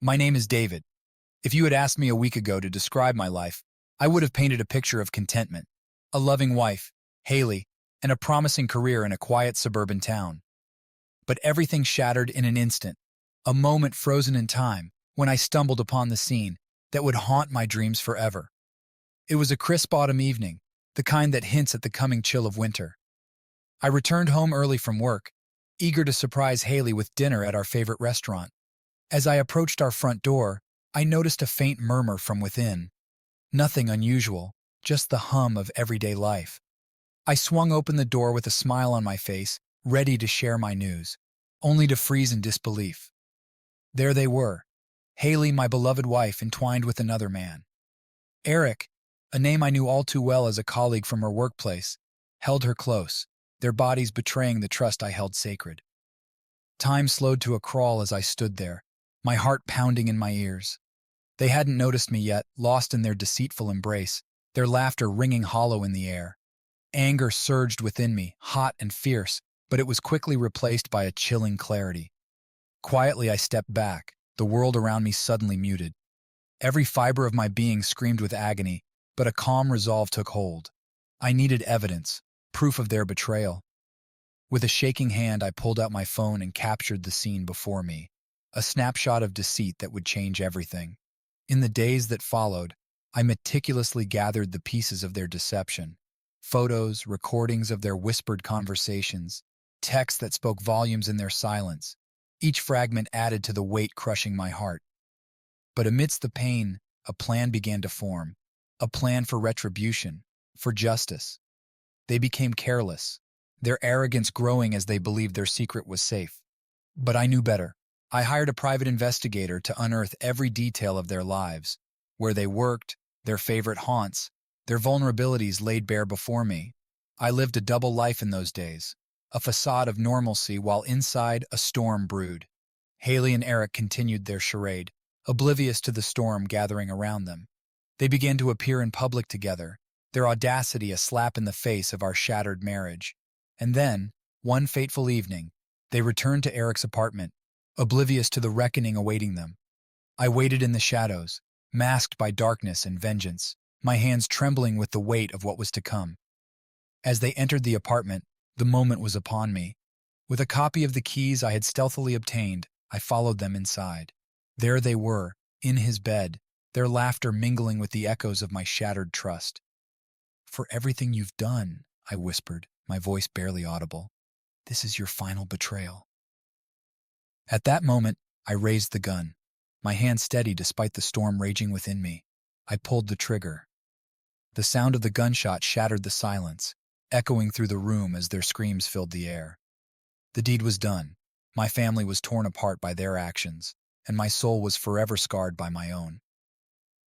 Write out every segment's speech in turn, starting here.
My name is David. If you had asked me a week ago to describe my life, I would have painted a picture of contentment, a loving wife, Haley, and a promising career in a quiet suburban town. But everything shattered in an instant, a moment frozen in time when I stumbled upon the scene that would haunt my dreams forever. It was a crisp autumn evening, the kind that hints at the coming chill of winter. I returned home early from work, eager to surprise Haley with dinner at our favorite restaurant. As I approached our front door, I noticed a faint murmur from within. Nothing unusual, just the hum of everyday life. I swung open the door with a smile on my face, ready to share my news, only to freeze in disbelief. There they were, Haley, my beloved wife, entwined with another man. Eric, a name I knew all too well as a colleague from her workplace, held her close, their bodies betraying the trust I held sacred. Time slowed to a crawl as I stood there, my heart pounding in my ears. They hadn't noticed me yet, lost in their deceitful embrace, their laughter ringing hollow in the air. Anger surged within me, hot and fierce, but it was quickly replaced by a chilling clarity. Quietly I stepped back, the world around me suddenly muted. Every fiber of my being screamed with agony, but a calm resolve took hold. I needed evidence, proof of their betrayal. With a shaking hand, I pulled out my phone and captured the scene before me, a snapshot of deceit that would change everything. In the days that followed, I meticulously gathered the pieces of their deception. Photos, recordings of their whispered conversations, texts that spoke volumes in their silence. Each fragment added to the weight crushing my heart. But amidst the pain, a plan began to form, a plan for retribution, for justice. They became careless, their arrogance growing as they believed their secret was safe. But I knew better. I hired a private investigator to unearth every detail of their lives, where they worked, their favorite haunts, their vulnerabilities laid bare before me. I lived a double life in those days, a facade of normalcy while inside a storm brewed. Haley and Eric continued their charade, oblivious to the storm gathering around them. They began to appear in public together, their audacity a slap in the face of our shattered marriage. And then, one fateful evening, they returned to Eric's apartment, oblivious to the reckoning awaiting them. I waited in the shadows, masked by darkness and vengeance, my hands trembling with the weight of what was to come. As they entered the apartment, the moment was upon me. With a copy of the keys I had stealthily obtained, I followed them inside. There they were, in his bed, their laughter mingling with the echoes of my shattered trust. "For everything you've done," I whispered, my voice barely audible. "This is your final betrayal." At that moment, I raised the gun, my hand steady despite the storm raging within me. I pulled the trigger. The sound of the gunshot shattered the silence, echoing through the room as their screams filled the air. The deed was done. My family was torn apart by their actions, and my soul was forever scarred by my own.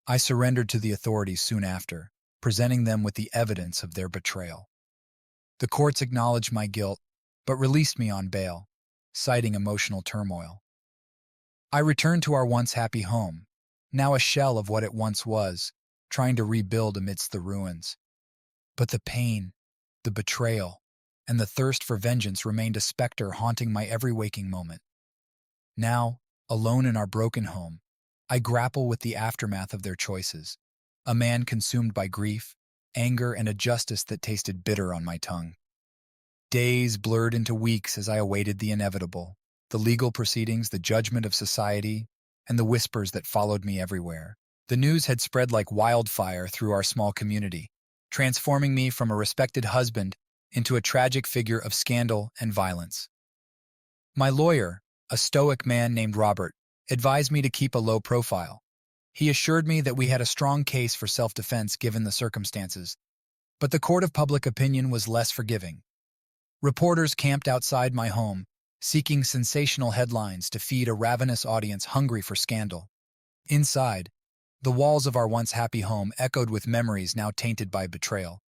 I surrendered to the authorities soon after, presenting them with the evidence of their betrayal. The courts acknowledged my guilt, but released me on bail, citing emotional turmoil. I returned to our once happy home, now a shell of what it once was, trying to rebuild amidst the ruins. But the pain, the betrayal, and the thirst for vengeance remained a specter haunting my every waking moment. Now, alone in our broken home, I grapple with the aftermath of their choices, a man consumed by grief, anger, and a justice that tasted bitter on my tongue. Days blurred into weeks as I awaited the inevitable, the legal proceedings, the judgment of society, and the whispers that followed me everywhere. The news had spread like wildfire through our small community, transforming me from a respected husband into a tragic figure of scandal and violence. My lawyer, a stoic man named Robert, advised me to keep a low profile. He assured me that we had a strong case for self-defense given the circumstances, but the court of public opinion was less forgiving. Reporters camped outside my home, seeking sensational headlines to feed a ravenous audience hungry for scandal. Inside, the walls of our once happy home echoed with memories now tainted by betrayal.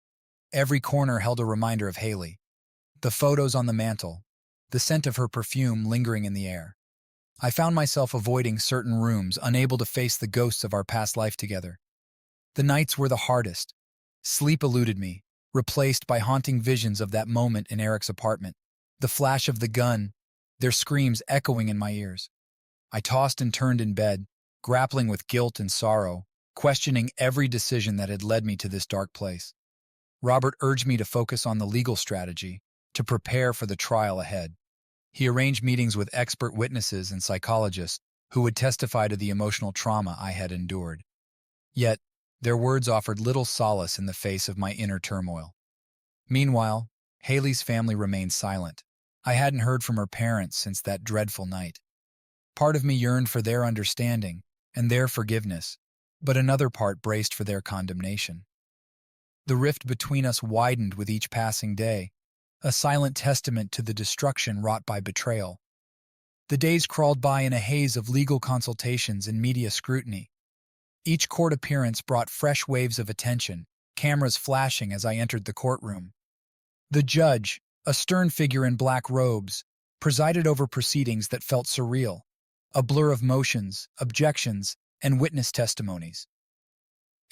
Every corner held a reminder of Haley. The photos on the mantel, the scent of her perfume lingering in the air. I found myself avoiding certain rooms, unable to face the ghosts of our past life together. The nights were the hardest. Sleep eluded me, replaced by haunting visions of that moment in Eric's apartment. The flash of the gun, their screams echoing in my ears. I tossed and turned in bed, grappling with guilt and sorrow, questioning every decision that had led me to this dark place. Robert urged me to focus on the legal strategy, to prepare for the trial ahead. He arranged meetings with expert witnesses and psychologists who would testify to the emotional trauma I had endured. Yet, their words offered little solace in the face of my inner turmoil. Meanwhile, Haley's family remained silent. I hadn't heard from her parents since that dreadful night. Part of me yearned for their understanding and their forgiveness, but another part braced for their condemnation. The rift between us widened with each passing day, a silent testament to the destruction wrought by betrayal. The days crawled by in a haze of legal consultations and media scrutiny. Each court appearance brought fresh waves of attention, cameras flashing as I entered the courtroom. The judge, a stern figure in black robes, presided over proceedings that felt surreal, a blur of motions, objections, and witness testimonies.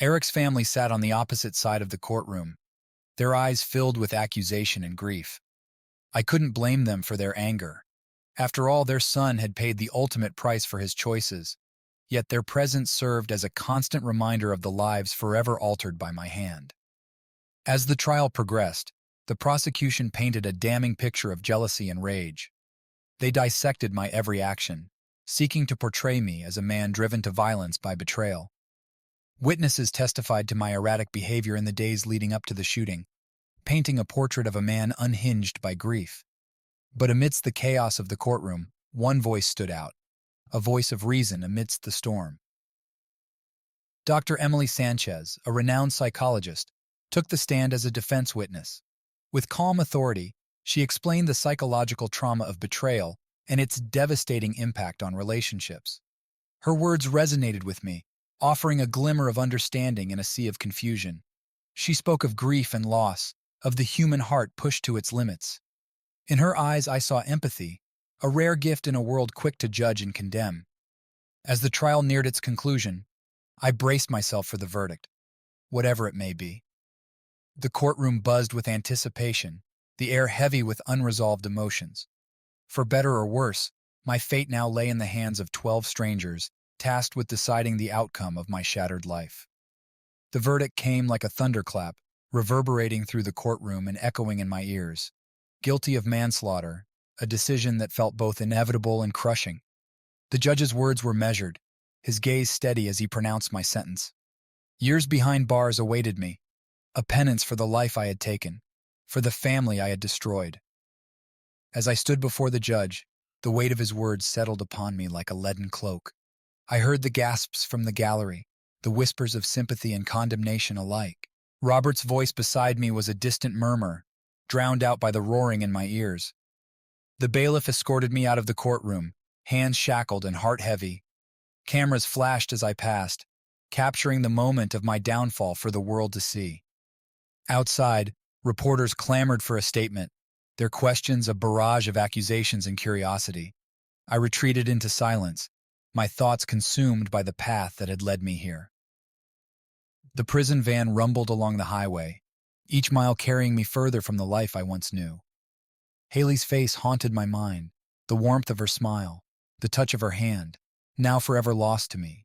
Eric's family sat on the opposite side of the courtroom, their eyes filled with accusation and grief. I couldn't blame them for their anger. After all, their son had paid the ultimate price for his choices, yet their presence served as a constant reminder of the lives forever altered by my hand. As the trial progressed, the prosecution painted a damning picture of jealousy and rage. They dissected my every action, seeking to portray me as a man driven to violence by betrayal. Witnesses testified to my erratic behavior in the days leading up to the shooting, painting a portrait of a man unhinged by grief. But amidst the chaos of the courtroom, one voice stood out, a voice of reason amidst the storm. Dr. Emily Sanchez, a renowned psychologist, took the stand as a defense witness. With calm authority, she explained the psychological trauma of betrayal and its devastating impact on relationships. Her words resonated with me, offering a glimmer of understanding in a sea of confusion. She spoke of grief and loss, of the human heart pushed to its limits. In her eyes, I saw empathy, a rare gift in a world quick to judge and condemn. As the trial neared its conclusion, I braced myself for the verdict, whatever it may be. The courtroom buzzed with anticipation, the air heavy with unresolved emotions. For better or worse, my fate now lay in the hands of 12 strangers, tasked with deciding the outcome of my shattered life. The verdict came like a thunderclap, reverberating through the courtroom and echoing in my ears. Guilty of manslaughter, a decision that felt both inevitable and crushing. The judge's words were measured, his gaze steady as he pronounced my sentence. Years behind bars awaited me, a penance for the life I had taken, for the family I had destroyed. As I stood before the judge, the weight of his words settled upon me like a leaden cloak. I heard the gasps from the gallery, the whispers of sympathy and condemnation alike. Robert's voice beside me was a distant murmur, drowned out by the roaring in my ears. The bailiff escorted me out of the courtroom, hands shackled and heart heavy. Cameras flashed as I passed, capturing the moment of my downfall for the world to see. Outside, reporters clamored for a statement, their questions a barrage of accusations and curiosity. I retreated into silence, my thoughts consumed by the path that had led me here. The prison van rumbled along the highway, each mile carrying me further from the life I once knew. Haley's face haunted my mind, the warmth of her smile, the touch of her hand, now forever lost to me.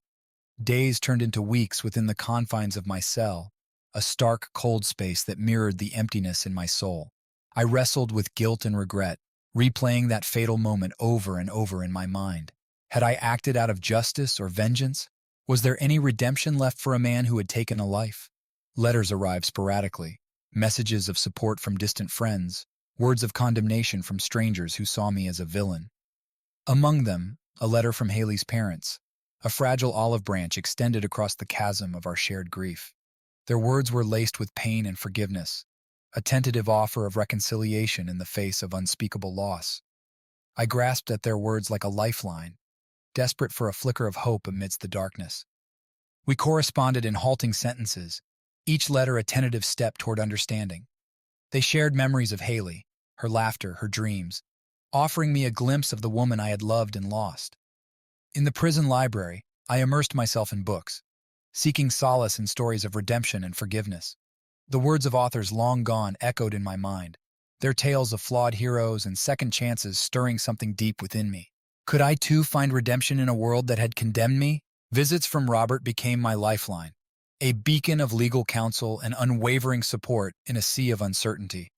Days turned into weeks within the confines of my cell, a stark, cold space that mirrored the emptiness in my soul. I wrestled with guilt and regret, replaying that fatal moment over and over in my mind. Had I acted out of justice or vengeance? Was there any redemption left for a man who had taken a life? Letters arrived sporadically, messages of support from distant friends, words of condemnation from strangers who saw me as a villain. Among them, a letter from Haley's parents, a fragile olive branch extended across the chasm of our shared grief. Their words were laced with pain and forgiveness, a tentative offer of reconciliation in the face of unspeakable loss. I grasped at their words like a lifeline, desperate for a flicker of hope amidst the darkness. We corresponded in halting sentences, each letter a tentative step toward understanding. They shared memories of Haley, her laughter, her dreams, offering me a glimpse of the woman I had loved and lost. In the prison library, I immersed myself in books, seeking solace in stories of redemption and forgiveness. The words of authors long gone echoed in my mind, their tales of flawed heroes and second chances stirring something deep within me. Could I too find redemption in a world that had condemned me? Visits from Robert became my lifeline, a beacon of legal counsel and unwavering support in a sea of uncertainty.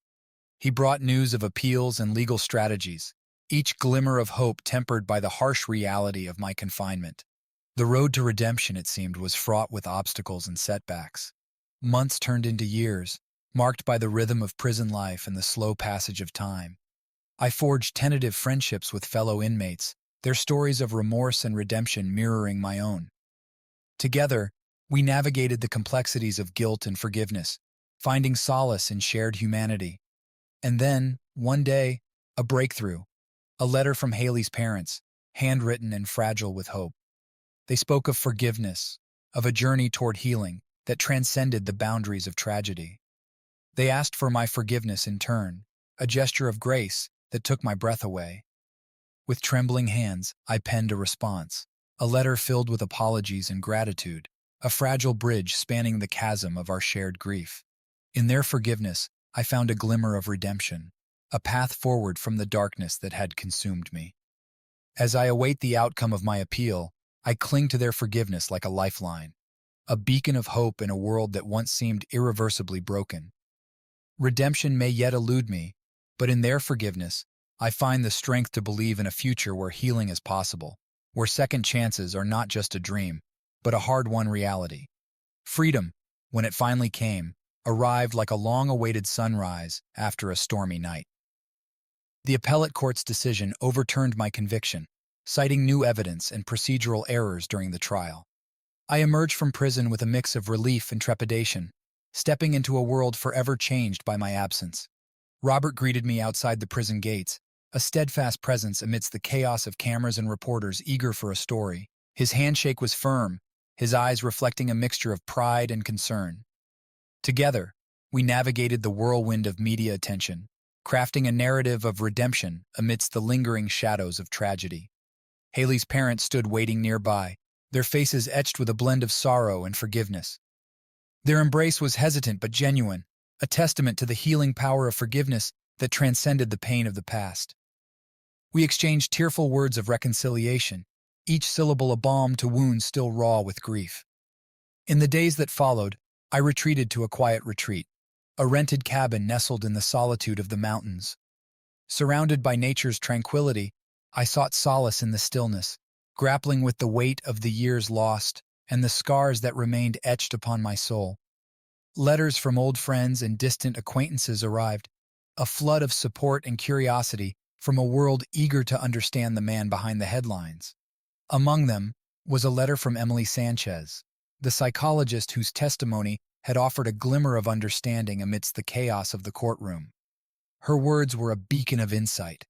He brought news of appeals and legal strategies, each glimmer of hope tempered by the harsh reality of my confinement. The road to redemption, it seemed, was fraught with obstacles and setbacks. Months turned into years, marked by the rhythm of prison life and the slow passage of time. I forged tentative friendships with fellow inmates, their stories of remorse and redemption mirroring my own. Together, we navigated the complexities of guilt and forgiveness, finding solace in shared humanity. And then, one day, a breakthrough, a letter from Haley's parents, handwritten and fragile with hope. They spoke of forgiveness, of a journey toward healing that transcended the boundaries of tragedy. They asked for my forgiveness in turn, a gesture of grace that took my breath away. With trembling hands, I penned a response, a letter filled with apologies and gratitude, a fragile bridge spanning the chasm of our shared grief. In their forgiveness, I found a glimmer of redemption, a path forward from the darkness that had consumed me. As I await the outcome of my appeal, I cling to their forgiveness like a lifeline, a beacon of hope in a world that once seemed irreversibly broken. Redemption may yet elude me, but in their forgiveness, I find the strength to believe in a future where healing is possible, where second chances are not just a dream, but a hard-won reality. Freedom, when it finally came, arrived like a long-awaited sunrise after a stormy night. The appellate court's decision overturned my conviction, citing new evidence and procedural errors during the trial. I emerged from prison with a mix of relief and trepidation, stepping into a world forever changed by my absence. Robert greeted me outside the prison gates, a steadfast presence amidst the chaos of cameras and reporters eager for a story. His handshake was firm, his eyes reflecting a mixture of pride and concern. Together, we navigated the whirlwind of media attention, crafting a narrative of redemption amidst the lingering shadows of tragedy. Haley's parents stood waiting nearby, their faces etched with a blend of sorrow and forgiveness. Their embrace was hesitant but genuine, a testament to the healing power of forgiveness that transcended the pain of the past. We exchanged tearful words of reconciliation, each syllable a balm to wounds still raw with grief. In the days that followed, I retreated to a quiet retreat, a rented cabin nestled in the solitude of the mountains. Surrounded by nature's tranquility, I sought solace in the stillness, grappling with the weight of the years lost and the scars that remained etched upon my soul. Letters from old friends and distant acquaintances arrived, a flood of support and curiosity from a world eager to understand the man behind the headlines. Among them was a letter from Emily Sanchez, the psychologist whose testimony had offered a glimmer of understanding amidst the chaos of the courtroom. Her words were a beacon of insight,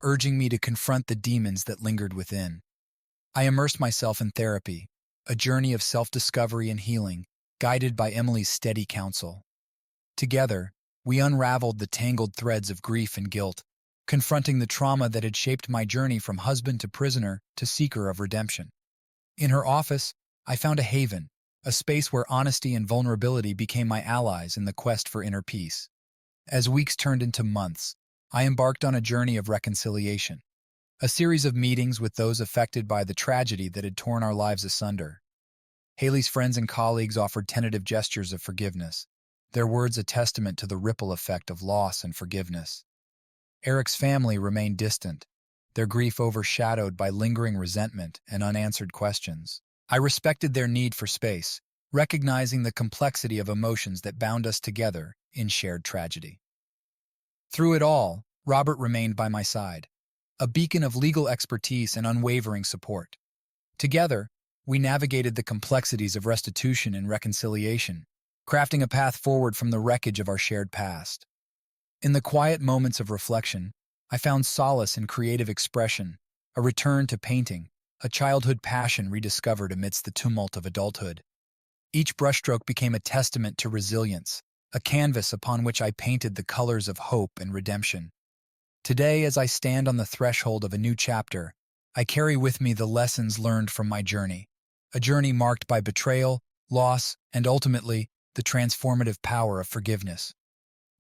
urging me to confront the demons that lingered within. I immersed myself in therapy, a journey of self-discovery and healing, guided by Emily's steady counsel. Together, we unraveled the tangled threads of grief and guilt, confronting the trauma that had shaped my journey from husband to prisoner to seeker of redemption. In her office, I found a haven, a space where honesty and vulnerability became my allies in the quest for inner peace. As weeks turned into months, I embarked on a journey of reconciliation, a series of meetings with those affected by the tragedy that had torn our lives asunder. Haley's friends and colleagues offered tentative gestures of forgiveness, their words a testament to the ripple effect of loss and forgiveness. Eric's family remained distant, their grief overshadowed by lingering resentment and unanswered questions. I respected their need for space, recognizing the complexity of emotions that bound us together in shared tragedy. Through it all, Robert remained by my side, a beacon of legal expertise and unwavering support. Together, we navigated the complexities of restitution and reconciliation, crafting a path forward from the wreckage of our shared past. In the quiet moments of reflection, I found solace in creative expression, a return to painting, a childhood passion rediscovered amidst the tumult of adulthood. Each brushstroke became a testament to resilience, a canvas upon which I painted the colors of hope and redemption. Today, as I stand on the threshold of a new chapter, I carry with me the lessons learned from my journey, a journey marked by betrayal, loss, and ultimately, the transformative power of forgiveness.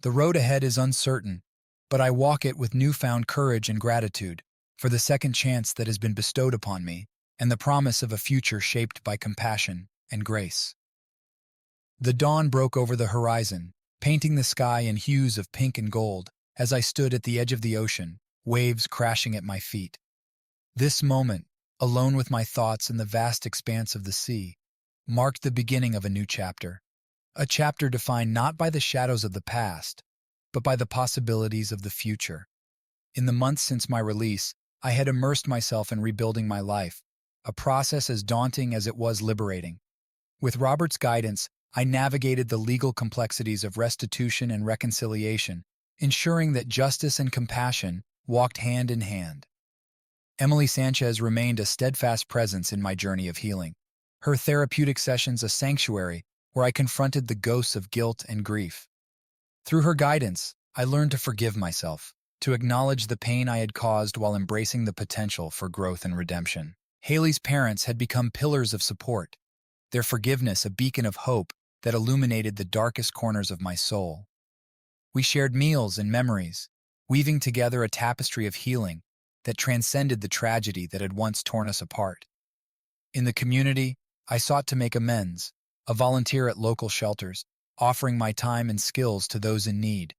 The road ahead is uncertain, but I walk it with newfound courage and gratitude for the second chance that has been bestowed upon me and the promise of a future shaped by compassion and grace. The dawn broke over the horizon, painting the sky in hues of pink and gold as I stood at the edge of the ocean, waves crashing at my feet. This moment, alone with my thoughts in the vast expanse of the sea, marked the beginning of a new chapter. A chapter defined not by the shadows of the past, but by the possibilities of the future. In the months since my release, I had immersed myself in rebuilding my life, a process as daunting as it was liberating. With Robert's guidance, I navigated the legal complexities of restitution and reconciliation, ensuring that justice and compassion walked hand in hand. Emily Sanchez remained a steadfast presence in my journey of healing, her therapeutic sessions a sanctuary where I confronted the ghosts of guilt and grief. Through her guidance, I learned to forgive myself, to acknowledge the pain I had caused while embracing the potential for growth and redemption. Haley's parents had become pillars of support, their forgiveness a beacon of hope that illuminated the darkest corners of my soul. We shared meals and memories, weaving together a tapestry of healing that transcended the tragedy that had once torn us apart. In the community, I sought to make amends, a volunteer at local shelters, offering my time and skills to those in need.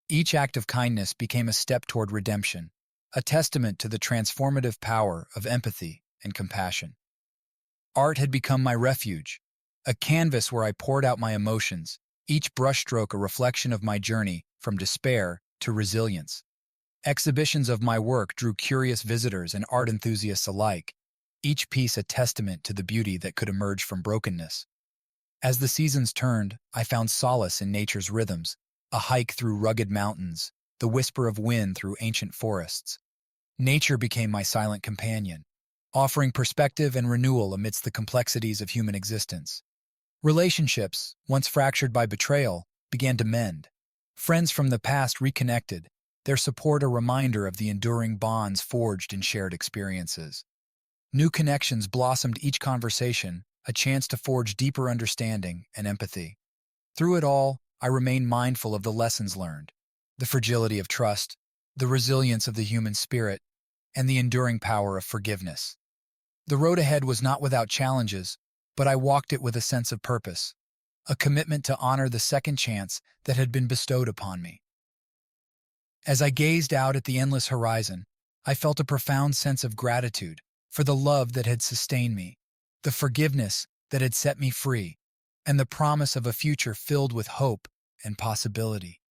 Each act of kindness became a step toward redemption, a testament to the transformative power of empathy and compassion. Art had become my refuge, a canvas where I poured out my emotions, each brushstroke a reflection of my journey from despair to resilience. Exhibitions of my work drew curious visitors and art enthusiasts alike, each piece a testament to the beauty that could emerge from brokenness. As the seasons turned, I found solace in nature's rhythms, a hike through rugged mountains, the whisper of wind through ancient forests. Nature became my silent companion, offering perspective and renewal amidst the complexities of human existence. Relationships, once fractured by betrayal, began to mend. Friends from the past reconnected, their support a reminder of the enduring bonds forged in shared experiences. New connections blossomed each conversation, a chance to forge deeper understanding and empathy. Through it all, I remained mindful of the lessons learned, the fragility of trust, the resilience of the human spirit, and the enduring power of forgiveness. The road ahead was not without challenges, but I walked it with a sense of purpose, a commitment to honor the second chance that had been bestowed upon me. As I gazed out at the endless horizon, I felt a profound sense of gratitude for the love that had sustained me, the forgiveness that had set me free, and the promise of a future filled with hope and possibility.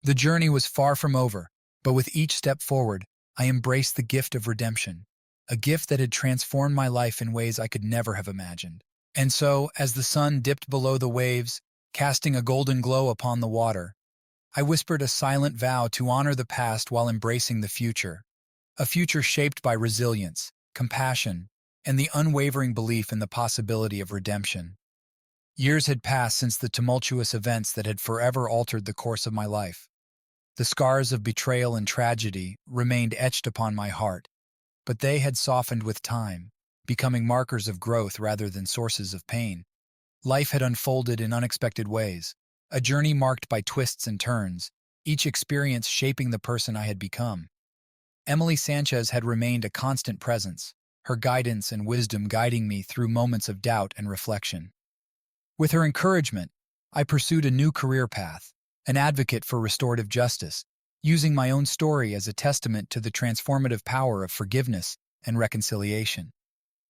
The journey was far from over, but with each step forward, I embraced the gift of redemption, a gift that had transformed my life in ways I could never have imagined. And so, as the sun dipped below the waves, casting a golden glow upon the water, I whispered a silent vow to honor the past while embracing the future, a future shaped by resilience, compassion, and the unwavering belief in the possibility of redemption. Years had passed since the tumultuous events that had forever altered the course of my life. The scars of betrayal and tragedy remained etched upon my heart, but they had softened with time, becoming markers of growth rather than sources of pain. Life had unfolded in unexpected ways, a journey marked by twists and turns, each experience shaping the person I had become. Emily Sanchez had remained a constant presence, her guidance and wisdom guiding me through moments of doubt and reflection. With her encouragement, I pursued a new career path, an advocate for restorative justice, using my own story as a testament to the transformative power of forgiveness and reconciliation.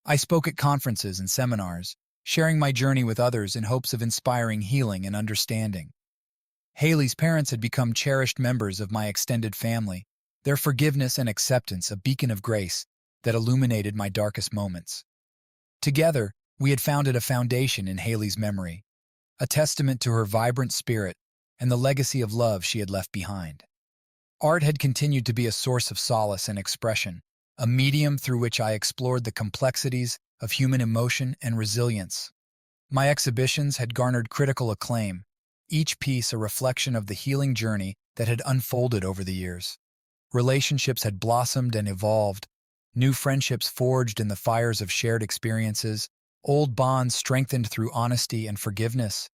I spoke at conferences and seminars, sharing my journey with others in hopes of inspiring healing and understanding. Haley's parents had become cherished members of my extended family, their forgiveness and acceptance a beacon of grace that illuminated my darkest moments. Together, we had founded a foundation in Haley's memory, a testament to her vibrant spirit and the legacy of love she had left behind. Art had continued to be a source of solace and expression, a medium through which I explored the complexities of human emotion and resilience. My exhibitions had garnered critical acclaim, each piece a reflection of the healing journey that had unfolded over the years. Relationships had blossomed and evolved, new friendships forged in the fires of shared experiences, old bonds strengthened through honesty and forgiveness.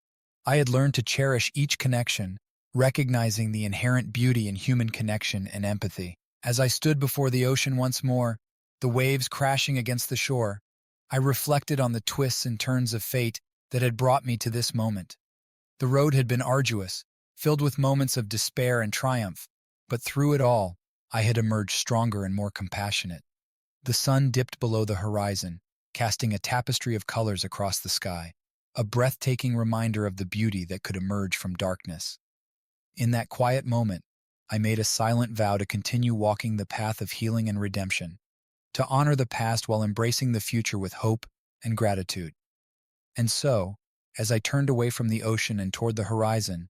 I had learned to cherish each connection, recognizing the inherent beauty in human connection and empathy. As I stood before the ocean once more, the waves crashing against the shore, I reflected on the twists and turns of fate that had brought me to this moment. The road had been arduous, filled with moments of despair and triumph, but through it all, I had emerged stronger and more compassionate. The sun dipped below the horizon, casting a tapestry of colors across the sky, a breathtaking reminder of the beauty that could emerge from darkness. In that quiet moment, I made a silent vow to continue walking the path of healing and redemption, to honor the past while embracing the future with hope and gratitude. And so, as I turned away from the ocean and toward the horizon,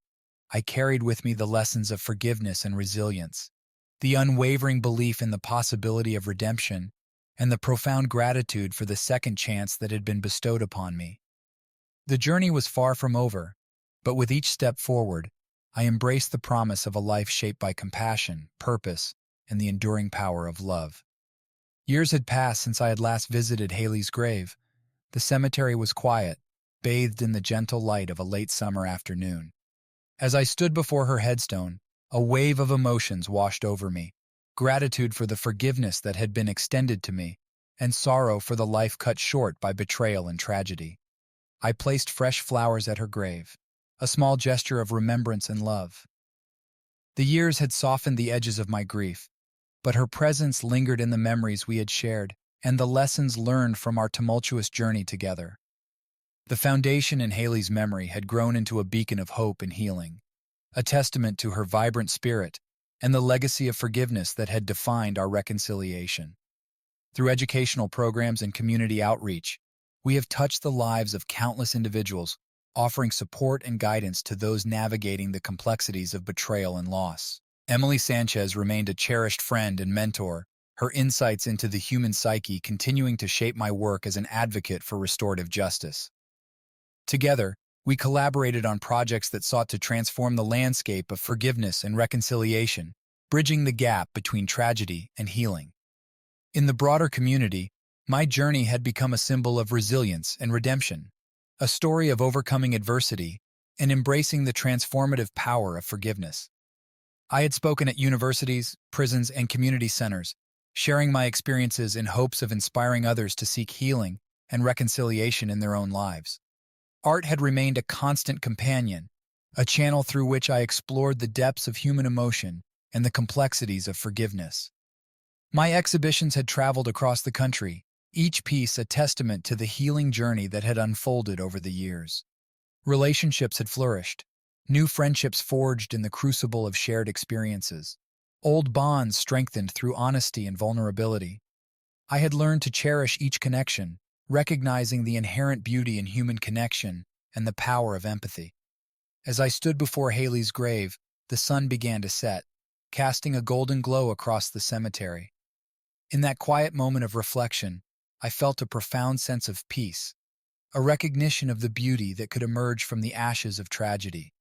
I carried with me the lessons of forgiveness and resilience, the unwavering belief in the possibility of redemption, and the profound gratitude for the second chance that had been bestowed upon me. The journey was far from over, but with each step forward, I embraced the promise of a life shaped by compassion, purpose, and the enduring power of love. Years had passed since I had last visited Haley's grave. The cemetery was quiet, bathed in the gentle light of a late summer afternoon. As I stood before her headstone, a wave of emotions washed over me, gratitude for the forgiveness that had been extended to me, and sorrow for the life cut short by betrayal and tragedy. I placed fresh flowers at her grave, a small gesture of remembrance and love. The years had softened the edges of my grief, but her presence lingered in the memories we had shared and the lessons learned from our tumultuous journey together. The foundation in Haley's memory had grown into a beacon of hope and healing, a testament to her vibrant spirit and the legacy of forgiveness that had defined our reconciliation. Through educational programs and community outreach, we have touched the lives of countless individuals, offering support and guidance to those navigating the complexities of betrayal and loss. Emily Sanchez remained a cherished friend and mentor, her insights into the human psyche continuing to shape my work as an advocate for restorative justice. Together, we collaborated on projects that sought to transform the landscape of forgiveness and reconciliation, bridging the gap between tragedy and healing. In the broader community, my journey had become a symbol of resilience and redemption, a story of overcoming adversity and embracing the transformative power of forgiveness. I had spoken at universities, prisons, and community centers, sharing my experiences in hopes of inspiring others to seek healing and reconciliation in their own lives. Art had remained a constant companion, a channel through which I explored the depths of human emotion and the complexities of forgiveness. My exhibitions had traveled across the country, each piece a testament to the healing journey that had unfolded over the years. Relationships had flourished, new friendships forged in the crucible of shared experiences, old bonds strengthened through honesty and vulnerability. I had learned to cherish each connection, recognizing the inherent beauty in human connection and the power of empathy. As I stood before Haley's grave, the sun began to set, casting a golden glow across the cemetery. In that quiet moment of reflection, I felt a profound sense of peace, a recognition of the beauty that could emerge from the ashes of tragedy.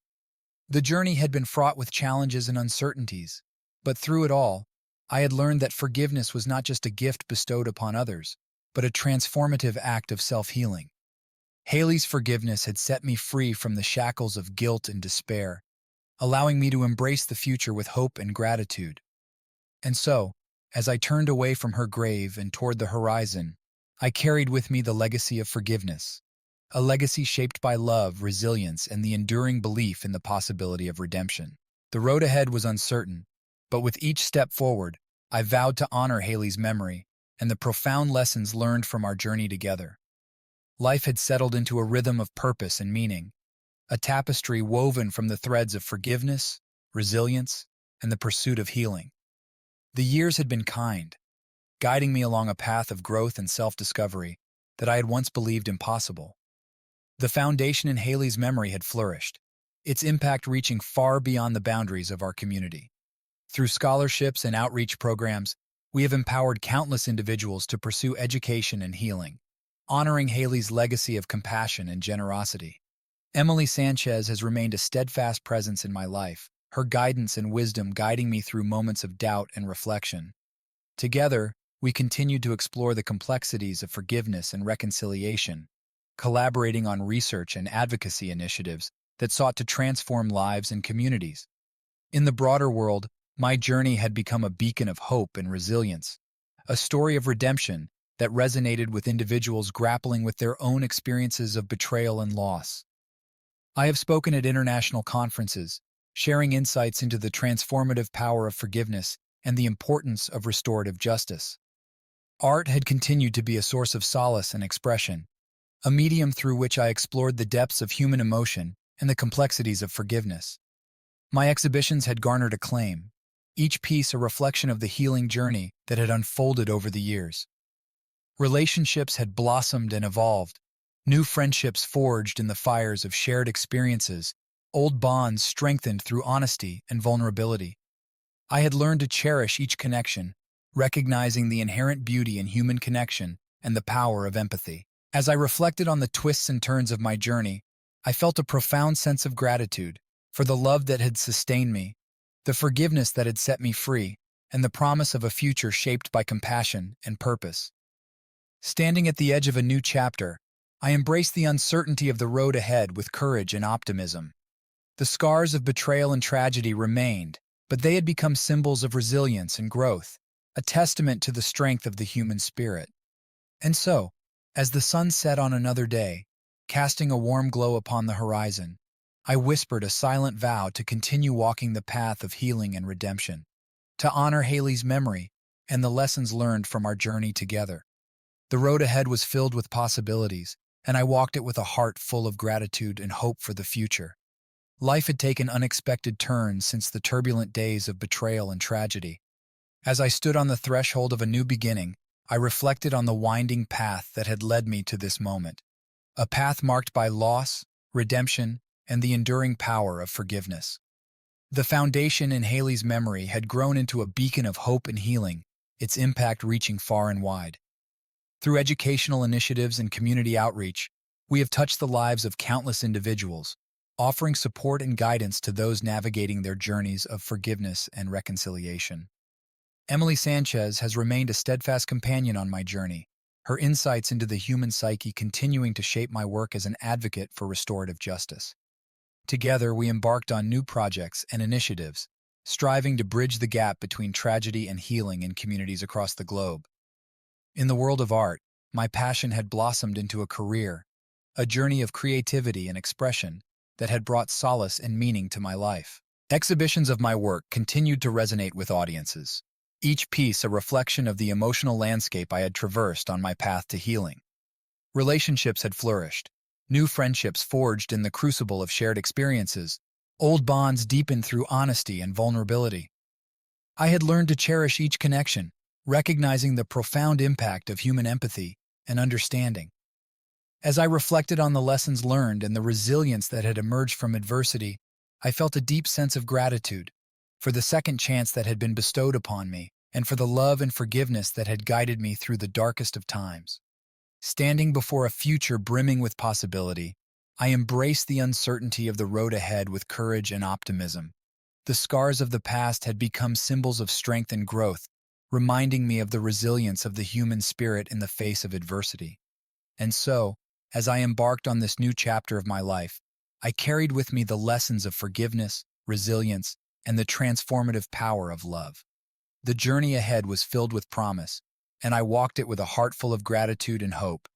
The journey had been fraught with challenges and uncertainties, but through it all, I had learned that forgiveness was not just a gift bestowed upon others, but a transformative act of self-healing. Haley's forgiveness had set me free from the shackles of guilt and despair, allowing me to embrace the future with hope and gratitude. And so, as I turned away from her grave and toward the horizon, I carried with me the legacy of forgiveness, a legacy shaped by love, resilience, and the enduring belief in the possibility of redemption. The road ahead was uncertain, but with each step forward, I vowed to honor Haley's memory and the profound lessons learned from our journey together. Life had settled into a rhythm of purpose and meaning, a tapestry woven from the threads of forgiveness, resilience, and the pursuit of healing. The years had been kind, guiding me along a path of growth and self-discovery that I had once believed impossible. The foundation in Haley's memory had flourished, its impact reaching far beyond the boundaries of our community. Through scholarships and outreach programs, we have empowered countless individuals to pursue education and healing, honoring Haley's legacy of compassion and generosity. Emily Sanchez has remained a steadfast presence in my life, her guidance and wisdom guiding me through moments of doubt and reflection. Together, we continued to explore the complexities of forgiveness and reconciliation, collaborating on research and advocacy initiatives that sought to transform lives and communities. In the broader world, my journey had become a beacon of hope and resilience, a story of redemption that resonated with individuals grappling with their own experiences of betrayal and loss. I have spoken at international conferences, sharing insights into the transformative power of forgiveness and the importance of restorative justice. Art had continued to be a source of solace and expression, a medium through which I explored the depths of human emotion and the complexities of forgiveness. My exhibitions had garnered acclaim, each piece a reflection of the healing journey that had unfolded over the years. Relationships had blossomed and evolved, new friendships forged in the fires of shared experiences, old bonds strengthened through honesty and vulnerability. I had learned to cherish each connection, recognizing the inherent beauty in human connection and the power of empathy. As I reflected on the twists and turns of my journey, I felt a profound sense of gratitude for the love that had sustained me, the forgiveness that had set me free, and the promise of a future shaped by compassion and purpose. Standing at the edge of a new chapter, I embraced the uncertainty of the road ahead with courage and optimism. The scars of betrayal and tragedy remained, but they had become symbols of resilience and growth, a testament to the strength of the human spirit. And so, as the sun set on another day, casting a warm glow upon the horizon, I whispered a silent vow to continue walking the path of healing and redemption, to honor Haley's memory and the lessons learned from our journey together. The road ahead was filled with possibilities, and I walked it with a heart full of gratitude and hope for the future. Life had taken unexpected turns since the turbulent days of betrayal and tragedy. As I stood on the threshold of a new beginning, I reflected on the winding path that had led me to this moment, a path marked by loss, redemption, and the enduring power of forgiveness. The foundation in Haley's memory had grown into a beacon of hope and healing, its impact reaching far and wide. Through educational initiatives and community outreach, we have touched the lives of countless individuals, offering support and guidance to those navigating their journeys of forgiveness and reconciliation. Emily Sanchez has remained a steadfast companion on my journey, her insights into the human psyche continuing to shape my work as an advocate for restorative justice. Together, we embarked on new projects and initiatives, striving to bridge the gap between tragedy and healing in communities across the globe. In the world of art, my passion had blossomed into a career, a journey of creativity and expression that had brought solace and meaning to my life. Exhibitions of my work continued to resonate with audiences, each piece a reflection of the emotional landscape I had traversed on my path to healing. Relationships had flourished, new friendships forged in the crucible of shared experiences, old bonds deepened through honesty and vulnerability. I had learned to cherish each connection, recognizing the profound impact of human empathy and understanding. As I reflected on the lessons learned and the resilience that had emerged from adversity, I felt a deep sense of gratitude for the second chance that had been bestowed upon me and for the love and forgiveness that had guided me through the darkest of times. Standing before a future brimming with possibility, I embraced the uncertainty of the road ahead with courage and optimism. The scars of the past had become symbols of strength and growth, reminding me of the resilience of the human spirit in the face of adversity. And so, as I embarked on this new chapter of my life, I carried with me the lessons of forgiveness, resilience, and the transformative power of love. The journey ahead was filled with promise, and I walked it with a heart full of gratitude and hope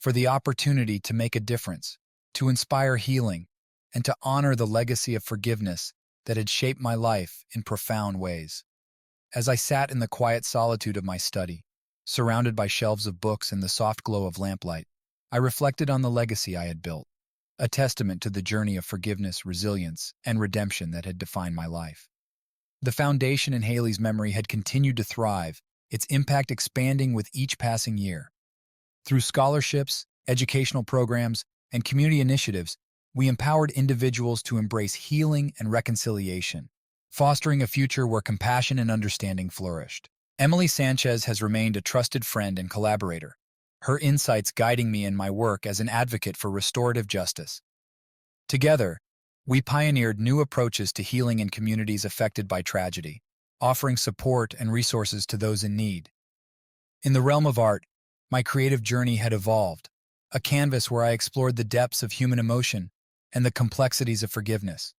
for the opportunity to make a difference, to inspire healing, and to honor the legacy of forgiveness that had shaped my life in profound ways. As I sat in the quiet solitude of my study, surrounded by shelves of books and the soft glow of lamplight, I reflected on the legacy I had built, a testament to the journey of forgiveness, resilience, and redemption that had defined my life. The foundation in Haley's memory had continued to thrive, its impact expanding with each passing year. Through scholarships, educational programs, and community initiatives, we empowered individuals to embrace healing and reconciliation, fostering a future where compassion and understanding flourished. Emily Sanchez has remained a trusted friend and collaborator, her insights guiding me in my work as an advocate for restorative justice. Together, we pioneered new approaches to healing in communities affected by tragedy, offering support and resources to those in need. In the realm of art, my creative journey had evolved, a canvas where I explored the depths of human emotion and the complexities of forgiveness.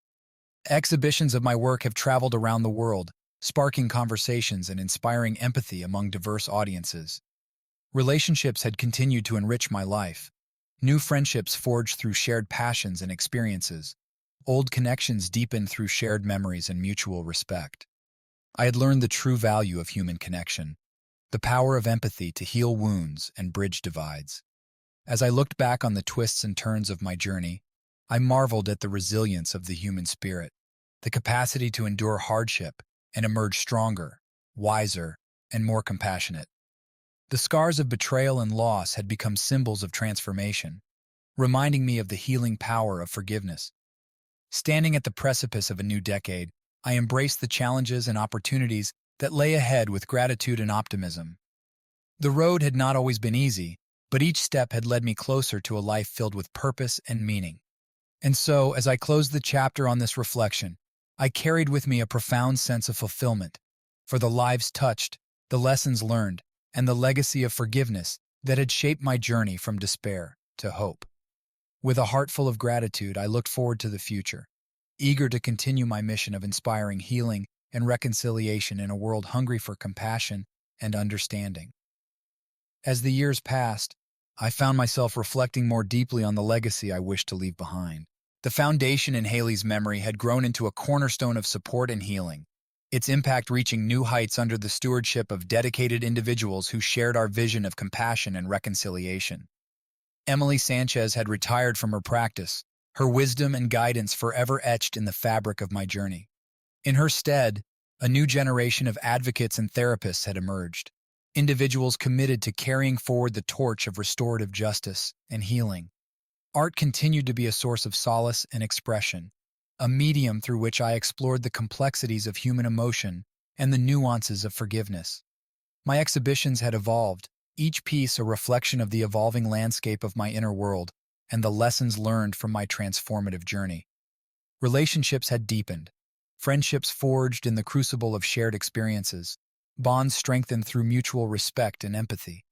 Exhibitions of my work have traveled around the world, sparking conversations and inspiring empathy among diverse audiences. Relationships had continued to enrich my life. New friendships forged through shared passions and experiences. Old connections deepened through shared memories and mutual respect. I had learned the true value of human connection, the power of empathy to heal wounds and bridge divides. As I looked back on the twists and turns of my journey, I marveled at the resilience of the human spirit, the capacity to endure hardship and emerge stronger, wiser, and more compassionate. The scars of betrayal and loss had become symbols of transformation, reminding me of the healing power of forgiveness. Standing at the precipice of a new decade, I embraced the challenges and opportunities that lay ahead with gratitude and optimism. The road had not always been easy, but each step had led me closer to a life filled with purpose and meaning. And so, as I closed the chapter on this reflection, I carried with me a profound sense of fulfillment for the lives touched, the lessons learned, and the legacy of forgiveness that had shaped my journey from despair to hope. With a heart full of gratitude, I looked forward to the future, eager to continue my mission of inspiring healing and reconciliation in a world hungry for compassion and understanding. As the years passed, I found myself reflecting more deeply on the legacy I wished to leave behind. The foundation in Haley's memory had grown into a cornerstone of support and healing, its impact reaching new heights under the stewardship of dedicated individuals who shared our vision of compassion and reconciliation. Emily Sanchez had retired from her practice, her wisdom and guidance forever etched in the fabric of my journey. In her stead, a new generation of advocates and therapists had emerged, individuals committed to carrying forward the torch of restorative justice and healing. Art continued to be a source of solace and expression, a medium through which I explored the complexities of human emotion and the nuances of forgiveness. My exhibitions had evolved, each piece a reflection of the evolving landscape of my inner world and the lessons learned from my transformative journey. Relationships had deepened, friendships forged in the crucible of shared experiences, bonds strengthened through mutual respect and empathy.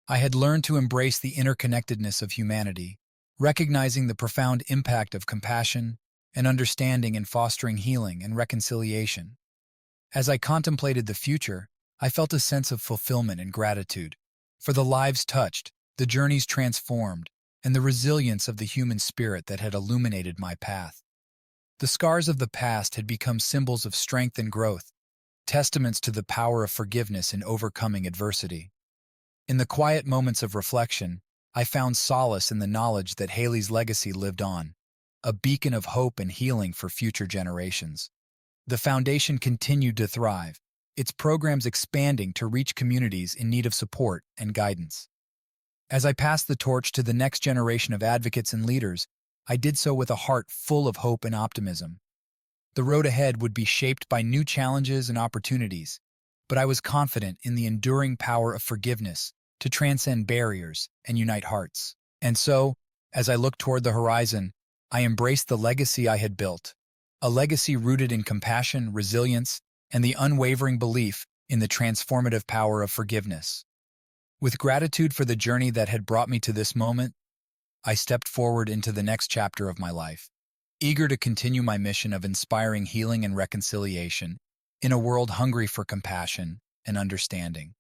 I had learned to embrace the interconnectedness of humanity, recognizing the profound impact of compassion and understanding in fostering healing and reconciliation. As I contemplated the future, I felt a sense of fulfillment and gratitude for the lives touched, the journeys transformed, and the resilience of the human spirit that had illuminated my path. The scars of the past had become symbols of strength and growth, testaments to the power of forgiveness in overcoming adversity. In the quiet moments of reflection, I found solace in the knowledge that Haley's legacy lived on, a beacon of hope and healing for future generations. The foundation continued to thrive, its programs expanding to reach communities in need of support and guidance. As I passed the torch to the next generation of advocates and leaders, I did so with a heart full of hope and optimism. The road ahead would be shaped by new challenges and opportunities, but I was confident in the enduring power of forgiveness to transcend barriers and unite hearts. And so, as I looked toward the horizon, I embraced the legacy I had built, a legacy rooted in compassion, resilience, and the unwavering belief in the transformative power of forgiveness. With gratitude for the journey that had brought me to this moment, I stepped forward into the next chapter of my life, eager to continue my mission of inspiring healing and reconciliation in a world hungry for compassion and understanding.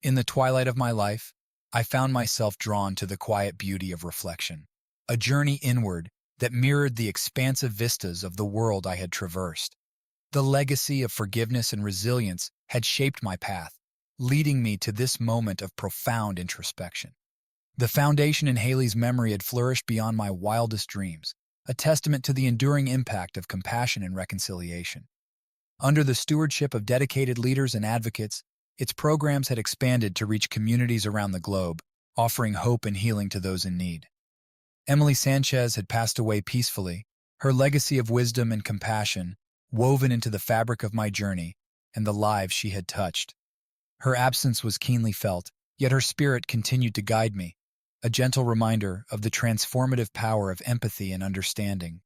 In the twilight of my life, I found myself drawn to the quiet beauty of reflection, a journey inward that mirrored the expansive vistas of the world I had traversed. The legacy of forgiveness and resilience had shaped my path, leading me to this moment of profound introspection. The foundation in Haley's memory had flourished beyond my wildest dreams, a testament to the enduring impact of compassion and reconciliation. Under the stewardship of dedicated leaders and advocates, its programs had expanded to reach communities around the globe, offering hope and healing to those in need. Emily Sanchez had passed away peacefully, her legacy of wisdom and compassion woven into the fabric of my journey and the lives she had touched. Her absence was keenly felt, yet her spirit continued to guide me, a gentle reminder of the transformative power of empathy and understanding.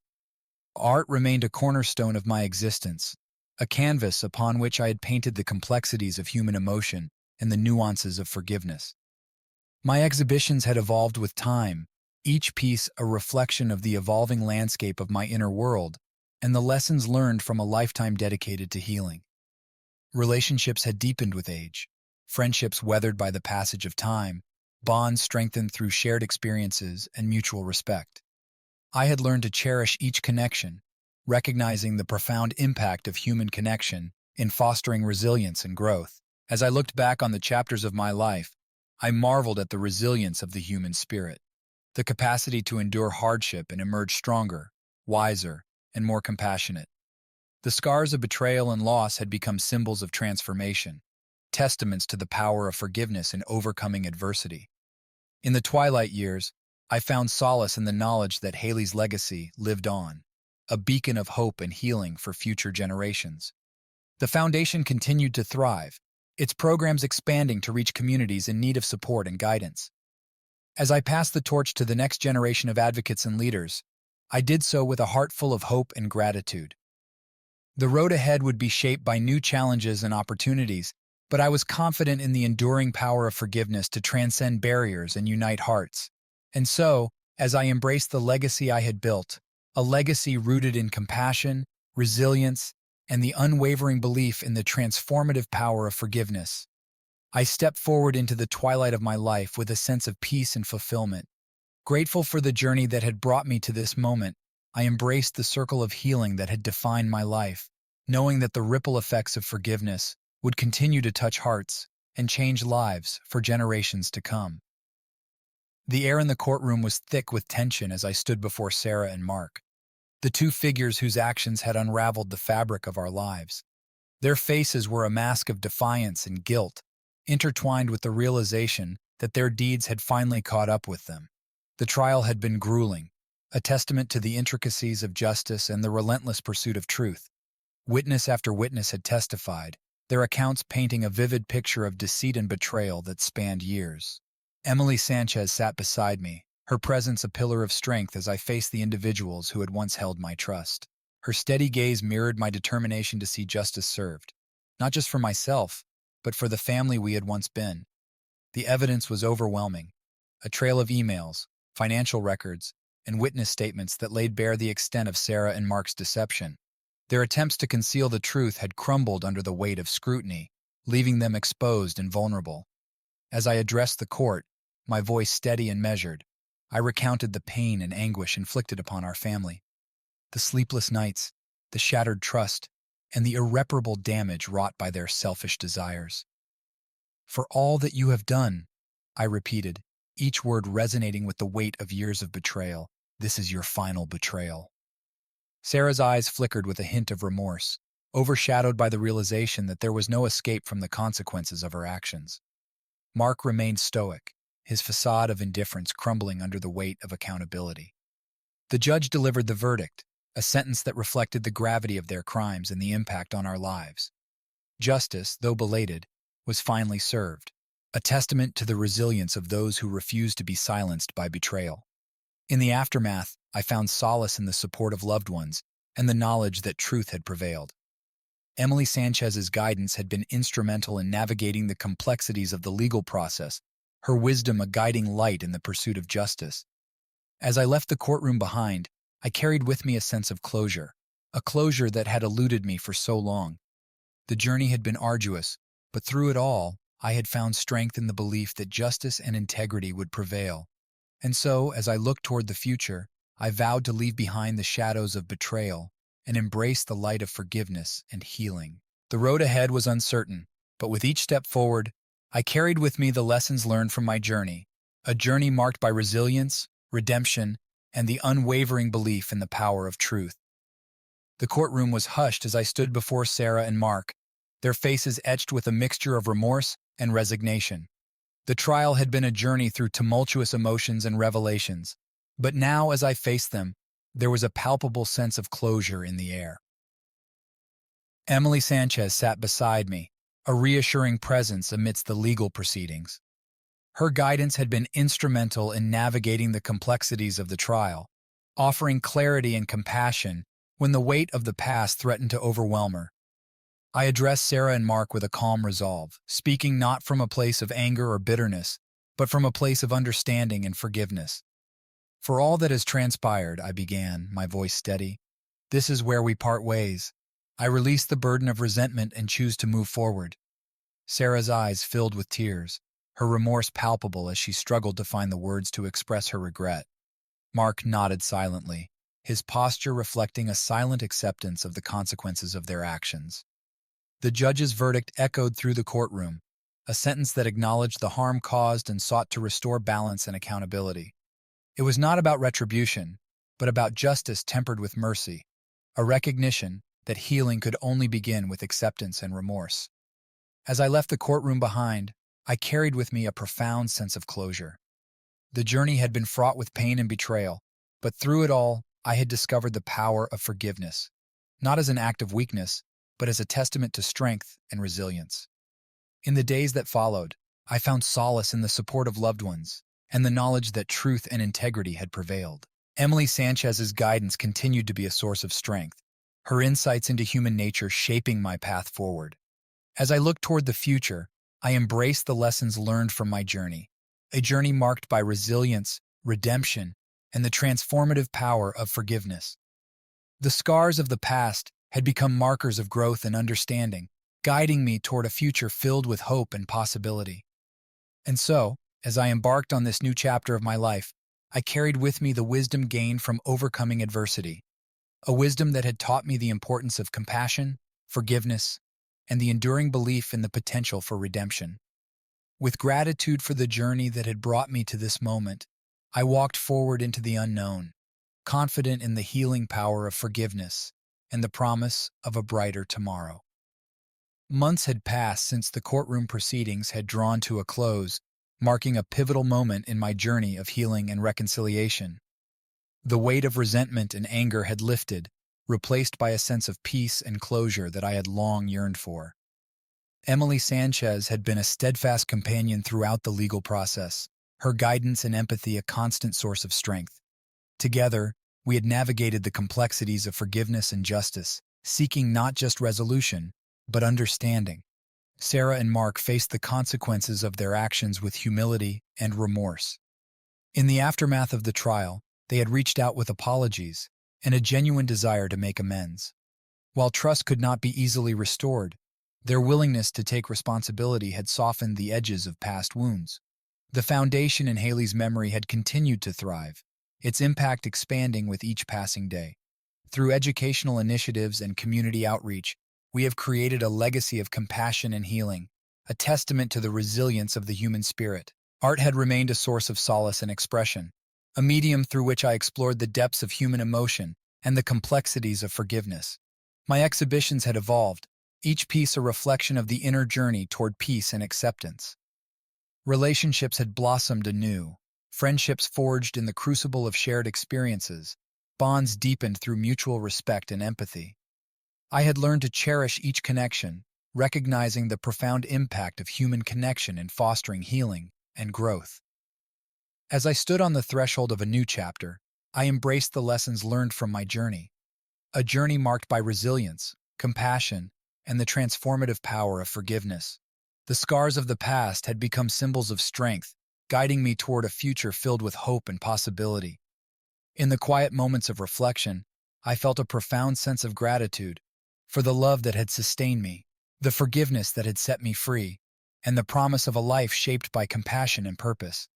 Art remained a cornerstone of my existence, a canvas upon which I had painted the complexities of human emotion and the nuances of forgiveness. My exhibitions had evolved with time, each piece a reflection of the evolving landscape of my inner world and the lessons learned from a lifetime dedicated to healing. Relationships had deepened with age, friendships weathered by the passage of time, bonds strengthened through shared experiences and mutual respect. I had learned to cherish each connection, recognizing the profound impact of human connection in fostering resilience and growth. As I looked back on the chapters of my life, I marveled at the resilience of the human spirit, the capacity to endure hardship and emerge stronger, wiser, and more compassionate. The scars of betrayal and loss had become symbols of transformation, testaments to the power of forgiveness in overcoming adversity. In the twilight years, I found solace in the knowledge that Haley's legacy lived on, a beacon of hope and healing for future generations. The foundation continued to thrive, its programs expanding to reach communities in need of support and guidance. As I passed the torch to the next generation of advocates and leaders, I did so with a heart full of hope and gratitude. The road ahead would be shaped by new challenges and opportunities, but I was confident in the enduring power of forgiveness to transcend barriers and unite hearts. And so, as I embraced the legacy I had built, a legacy rooted in compassion, resilience, and the unwavering belief in the transformative power of forgiveness, I stepped forward into the twilight of my life with a sense of peace and fulfillment. Grateful for the journey that had brought me to this moment, I embraced the circle of healing that had defined my life, knowing that the ripple effects of forgiveness would continue to touch hearts and change lives for generations to come. The air in the courtroom was thick with tension as I stood before Sarah and Mark, the two figures whose actions had unraveled the fabric of our lives. Their faces were a mask of defiance and guilt, intertwined with the realization that their deeds had finally caught up with them. The trial had been grueling, a testament to the intricacies of justice and the relentless pursuit of truth. Witness after witness had testified, their accounts painting a vivid picture of deceit and betrayal that spanned years. Emily Sanchez sat beside me, her presence a pillar of strength as I faced the individuals who had once held my trust. Her steady gaze mirrored my determination to see justice served, not just for myself, but for the family we had once been. The evidence was overwhelming, a trail of emails, financial records, and witness statements that laid bare the extent of Sarah and Mark's deception. Their attempts to conceal the truth had crumbled under the weight of scrutiny, leaving them exposed and vulnerable. As I addressed the court, my voice steady and measured, I recounted the pain and anguish inflicted upon our family, the sleepless nights, the shattered trust, and the irreparable damage wrought by their selfish desires. "For all that you have done," I repeated, each word resonating with the weight of years of betrayal, "this is your final betrayal." Sarah's eyes flickered with a hint of remorse, overshadowed by the realization that there was no escape from the consequences of her actions. Mark remained stoic, his facade of indifference crumbling under the weight of accountability. The judge delivered the verdict, a sentence that reflected the gravity of their crimes and the impact on our lives. Justice, though belated, was finally served, a testament to the resilience of those who refused to be silenced by betrayal. In the aftermath, I found solace in the support of loved ones and the knowledge that truth had prevailed. Emily Sanchez's guidance had been instrumental in navigating the complexities of the legal process, her wisdom a guiding light in the pursuit of justice. As I left the courtroom behind, I carried with me a sense of closure, a closure that had eluded me for so long. The journey had been arduous, but through it all, I had found strength in the belief that justice and integrity would prevail. And so, as I looked toward the future, I vowed to leave behind the shadows of betrayal and embrace the light of forgiveness and healing. The road ahead was uncertain, but with each step forward, I carried with me the lessons learned from my journey, a journey marked by resilience, redemption, and the unwavering belief in the power of truth. The courtroom was hushed as I stood before Sarah and Mark, their faces etched with a mixture of remorse and resignation. The trial had been a journey through tumultuous emotions and revelations, but now as I faced them, there was a palpable sense of closure in the air. Emily Sanchez sat beside me, a reassuring presence amidst the legal proceedings. Her guidance had been instrumental in navigating the complexities of the trial, offering clarity and compassion when the weight of the past threatened to overwhelm her. I addressed Sarah and Mark with a calm resolve, speaking not from a place of anger or bitterness, but from a place of understanding and forgiveness. "For all that has transpired," I began, my voice steady, "this is where we part ways. I release the burden of resentment and choose to move forward. Sarah's eyes filled with tears, her remorse palpable as she struggled to find the words to express her regret. Mark nodded silently, his posture reflecting a silent acceptance of the consequences of their actions. The judge's verdict echoed through the courtroom, a sentence that acknowledged the harm caused and sought to restore balance and accountability. It was not about retribution, but about justice tempered with mercy, a recognition that healing could only begin with acceptance and remorse. As I left the courtroom behind, I carried with me a profound sense of closure. The journey had been fraught with pain and betrayal, but through it all, I had discovered the power of forgiveness, not as an act of weakness, but as a testament to strength and resilience. In the days that followed, I found solace in the support of loved ones and the knowledge that truth and integrity had prevailed. Emily Sanchez's guidance continued to be a source of strength, her insights into human nature shaping my path forward. As I looked toward the future, I embraced the lessons learned from my journey, a journey marked by resilience, redemption, and the transformative power of forgiveness. The scars of the past had become markers of growth and understanding, guiding me toward a future filled with hope and possibility. And so, as I embarked on this new chapter of my life, I carried with me the wisdom gained from overcoming adversity, a wisdom that had taught me the importance of compassion, forgiveness, and the enduring belief in the potential for redemption. With gratitude for the journey that had brought me to this moment, I walked forward into the unknown, confident in the healing power of forgiveness and the promise of a brighter tomorrow. Months had passed since the courtroom proceedings had drawn to a close, marking a pivotal moment in my journey of healing and reconciliation. The weight of resentment and anger had lifted, replaced by a sense of peace and closure that I had long yearned for. Emily Sanchez had been a steadfast companion throughout the legal process, her guidance and empathy a constant source of strength. Together, we had navigated the complexities of forgiveness and justice, seeking not just resolution, but understanding. Sarah and Mark faced the consequences of their actions with humility and remorse. In the aftermath of the trial, they had reached out with apologies and a genuine desire to make amends. While trust could not be easily restored, their willingness to take responsibility had softened the edges of past wounds. The foundation in Haley's memory had continued to thrive, its impact expanding with each passing day. Through educational initiatives and community outreach, we have created a legacy of compassion and healing, a testament to the resilience of the human spirit. Art had remained a source of solace and expression, a medium through which I explored the depths of human emotion and the complexities of forgiveness. My exhibitions had evolved, each piece a reflection of the inner journey toward peace and acceptance. Relationships had blossomed anew, friendships forged in the crucible of shared experiences, bonds deepened through mutual respect and empathy. I had learned to cherish each connection, recognizing the profound impact of human connection in fostering healing and growth. As I stood on the threshold of a new chapter, I embraced the lessons learned from my journey, a journey marked by resilience, compassion, and the transformative power of forgiveness. The scars of the past had become symbols of strength, guiding me toward a future filled with hope and possibility. In the quiet moments of reflection, I felt a profound sense of gratitude for the love that had sustained me, the forgiveness that had set me free, and the promise of a life shaped by compassion and purpose.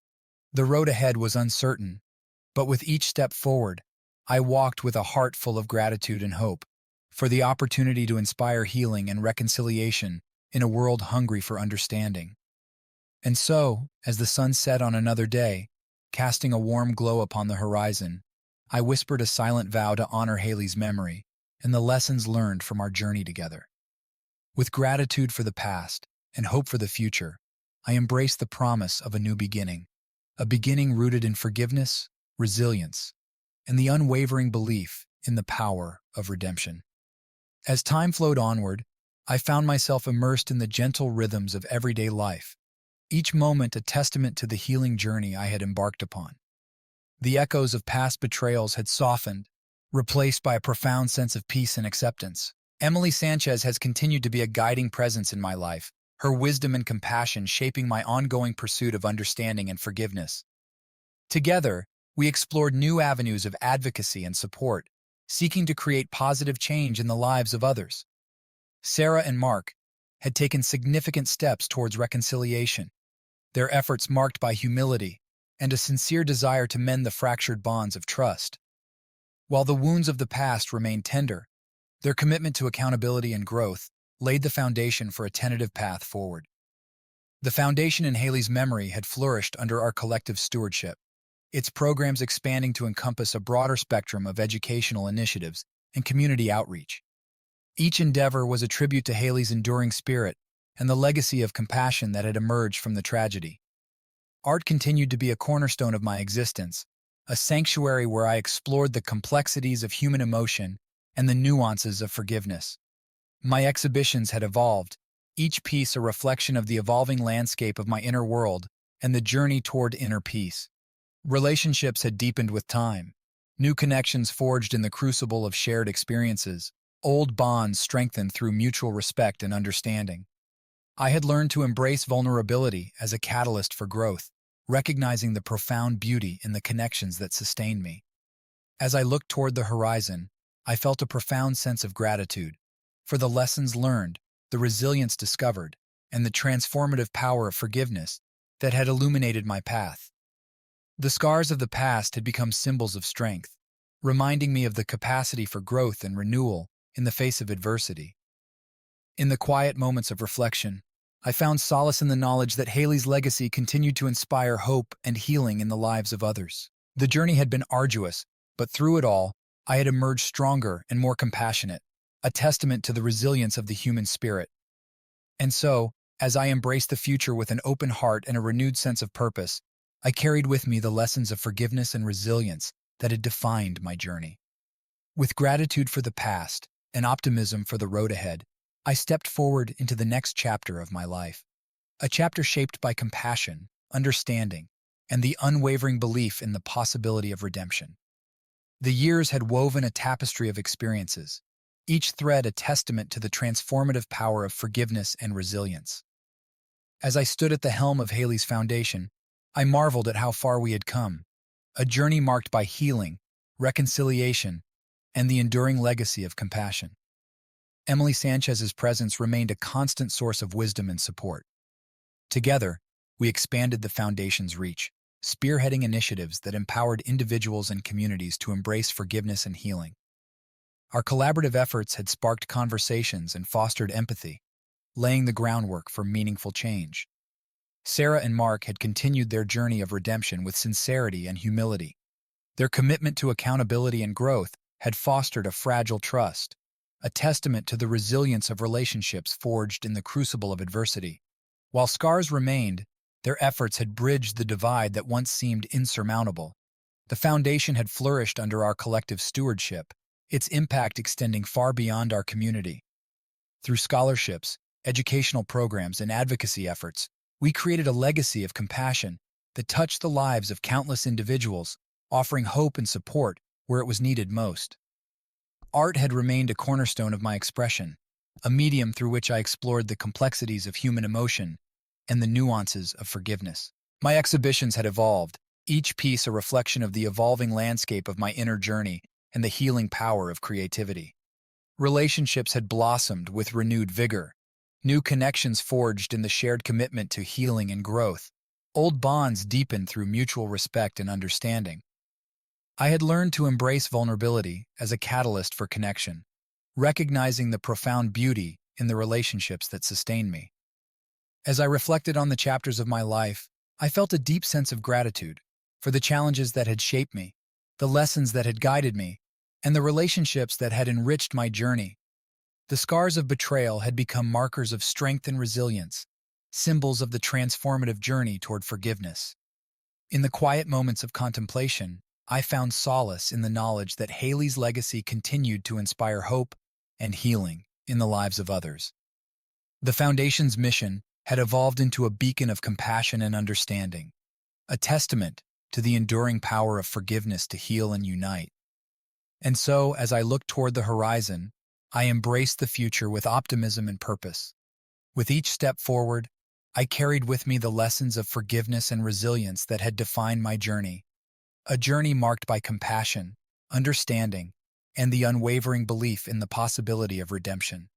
The road ahead was uncertain, but with each step forward, I walked with a heart full of gratitude and hope for the opportunity to inspire healing and reconciliation in a world hungry for understanding. And so, as the sun set on another day, casting a warm glow upon the horizon, I whispered a silent vow to honor Haley's memory and the lessons learned from our journey together. With gratitude for the past and hope for the future, I embraced the promise of a new beginning, a beginning rooted in forgiveness, resilience, and the unwavering belief in the power of redemption. As time flowed onward, I found myself immersed in the gentle rhythms of everyday life, each moment a testament to the healing journey I had embarked upon. The echoes of past betrayals had softened, replaced by a profound sense of peace and acceptance. Emily Sanchez has continued to be a guiding presence in my life, her wisdom and compassion shaping my ongoing pursuit of understanding and forgiveness. Together, we explored new avenues of advocacy and support, seeking to create positive change in the lives of others. Sarah and Mark had taken significant steps towards reconciliation, their efforts marked by humility and a sincere desire to mend the fractured bonds of trust. While the wounds of the past remained tender, their commitment to accountability and growth laid the foundation for a tentative path forward. The foundation in Haley's memory had flourished under our collective stewardship, its programs expanding to encompass a broader spectrum of educational initiatives and community outreach. Each endeavor was a tribute to Haley's enduring spirit and the legacy of compassion that had emerged from the tragedy. Art continued to be a cornerstone of my existence, a sanctuary where I explored the complexities of human emotion and the nuances of forgiveness. My exhibitions had evolved, each piece a reflection of the evolving landscape of my inner world and the journey toward inner peace. Relationships had deepened with time, new connections forged in the crucible of shared experiences, old bonds strengthened through mutual respect and understanding. I had learned to embrace vulnerability as a catalyst for growth, recognizing the profound beauty in the connections that sustained me. As I looked toward the horizon, I felt a profound sense of gratitude for the lessons learned, the resilience discovered, and the transformative power of forgiveness that had illuminated my path. The scars of the past had become symbols of strength, reminding me of the capacity for growth and renewal in the face of adversity. In the quiet moments of reflection, I found solace in the knowledge that Haley's legacy continued to inspire hope and healing in the lives of others. The journey had been arduous, but through it all, I had emerged stronger and more compassionate, a testament to the resilience of the human spirit. And so, as I embraced the future with an open heart and a renewed sense of purpose, I carried with me the lessons of forgiveness and resilience that had defined my journey. With gratitude for the past and optimism for the road ahead, I stepped forward into the next chapter of my life, a chapter shaped by compassion, understanding, and the unwavering belief in the possibility of redemption. The years had woven a tapestry of experiences, each thread a testament to the transformative power of forgiveness and resilience. As I stood at the helm of Haley's foundation, I marveled at how far we had come, a journey marked by healing, reconciliation, and the enduring legacy of compassion. Emily Sanchez's presence remained a constant source of wisdom and support. Together, we expanded the foundation's reach, spearheading initiatives that empowered individuals and communities to embrace forgiveness and healing. Our collaborative efforts had sparked conversations and fostered empathy, laying the groundwork for meaningful change. Sarah and Mark had continued their journey of redemption with sincerity and humility. Their commitment to accountability and growth had fostered a fragile trust, a testament to the resilience of relationships forged in the crucible of adversity. While scars remained, their efforts had bridged the divide that once seemed insurmountable. The foundation had flourished under our collective stewardship, its impact extending far beyond our community. Through scholarships, educational programs, and advocacy efforts, we created a legacy of compassion that touched the lives of countless individuals, offering hope and support where it was needed most. Art had remained a cornerstone of my expression, a medium through which I explored the complexities of human emotion and the nuances of forgiveness. My exhibitions had evolved, each piece a reflection of the evolving landscape of my inner journey and the healing power of creativity. Relationships had blossomed with renewed vigor, new connections forged in the shared commitment to healing and growth, old bonds deepened through mutual respect and understanding. I had learned to embrace vulnerability as a catalyst for connection, recognizing the profound beauty in the relationships that sustained me. As I reflected on the chapters of my life, I felt a deep sense of gratitude for the challenges that had shaped me, the lessons that had guided me, and the relationships that had enriched my journey. The scars of betrayal had become markers of strength and resilience, symbols of the transformative journey toward forgiveness. In the quiet moments of contemplation, I found solace in the knowledge that Haley's legacy continued to inspire hope and healing in the lives of others. The Foundation's mission had evolved into a beacon of compassion and understanding, a testament to the enduring power of forgiveness to heal and unite. And so, as I looked toward the horizon, I embraced the future with optimism and purpose. With each step forward, I carried with me the lessons of forgiveness and resilience that had defined my journey, a journey marked by compassion, understanding, and the unwavering belief in the possibility of redemption.